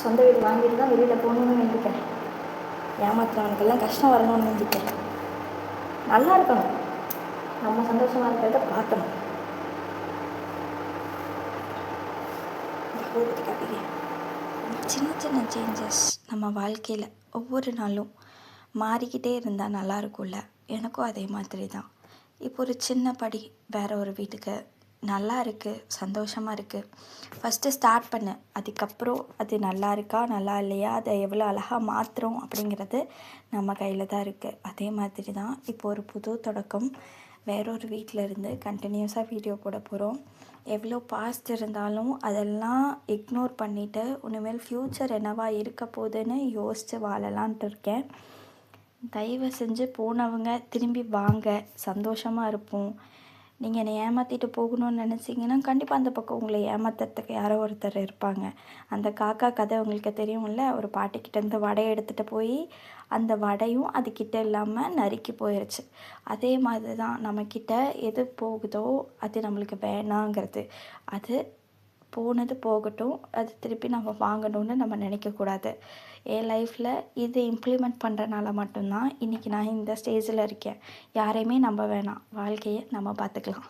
சொந்த வீடு வாங்கிட்டு தான் வெளியில் போகணுன்னு வேண்டிட்டேன். ஏமாத்துறவனுக்கெல்லாம் கஷ்டம் வரணும்னு வேண்டிட்டேன். நல்லா இருக்கணும், நம்ம சந்தோஷமாக இருக்கிறத பார்க்கணும். சின்ன சின்ன சேஞ்சஸ் நம்ம வாழ்க்கையில் ஒவ்வொரு நாளும் மாறிக்கிட்டே இருந்தால் நல்லா இருக்கும்ல. எனக்கும் அதே மாதிரி தான். இப்போ ஒரு சின்ன படி வேறு ஒரு வீட்டுக்கு நல்லா இருக்குது, சந்தோஷமாக இருக்குது. ஃபஸ்ட்டு ஸ்டார்ட் பண்ணு, அதுக்கப்புறம் அது நல்லா இருக்கா நல்லா இல்லையா, அதை எவ்வளோ அழகாக மாற்றுறோம் அப்படிங்கிறது நம்ம கையில் தான் இருக்குது. அதே மாதிரி தான் இப்போ ஒரு புது தொடக்கம். வேறொரு வீட்டில் இருந்து கண்டினியூஸாக வீடியோ போட போகிறோம். எவ்வளோ பாஸ்ட் இருந்தாலும் அதெல்லாம் இக்னோர் பண்ணிவிட்டு இனிமேல் ஃப்யூச்சர் என்னவா இருக்க போகுதுன்னு யோசித்து வாழலான்ட்டு இருக்கேன். தயவு செஞ்சு போனவங்க திரும்பி வாங்க, சந்தோஷமாக இருப்போம். நீங்கள் என்னை ஏமாற்றிட்டு போகணும்னு நினச்சிங்கன்னா கண்டிப்பாக அந்த பக்கம் உங்களை ஏமாத்துறதுக்கு யாரோ ஒருத்தர் இருப்பாங்க. அந்த காக்கா கதை உங்களுக்கு தெரியும்ல, ஒரு பாட்டிக்கிட்டேருந்து வடையை எடுத்துகிட்டு போய் அந்த வடையும் அதுக்கிட்ட இல்லாமல் நறுக்கி போயிடுச்சு. அதே மாதிரி தான் நம்மக்கிட்ட எது போகுதோ அது நம்மளுக்கு வேணாங்கிறது. அது போனது போகட்டும், அது திருப்பி நம்ம வாங்கணும்னு நம்ம நினைக்கக்கூடாது. என் லைஃப்பில் இது இம்ப்ளிமெண்ட் பண்ணுறனால மட்டும்தான் இன்றைக்கி நான் இந்த ஸ்டேஜில் இருக்கேன். யாரையுமே நம்ப வேணாம், வாழ்க்கையை நம்ம பார்த்துக்கலாம்.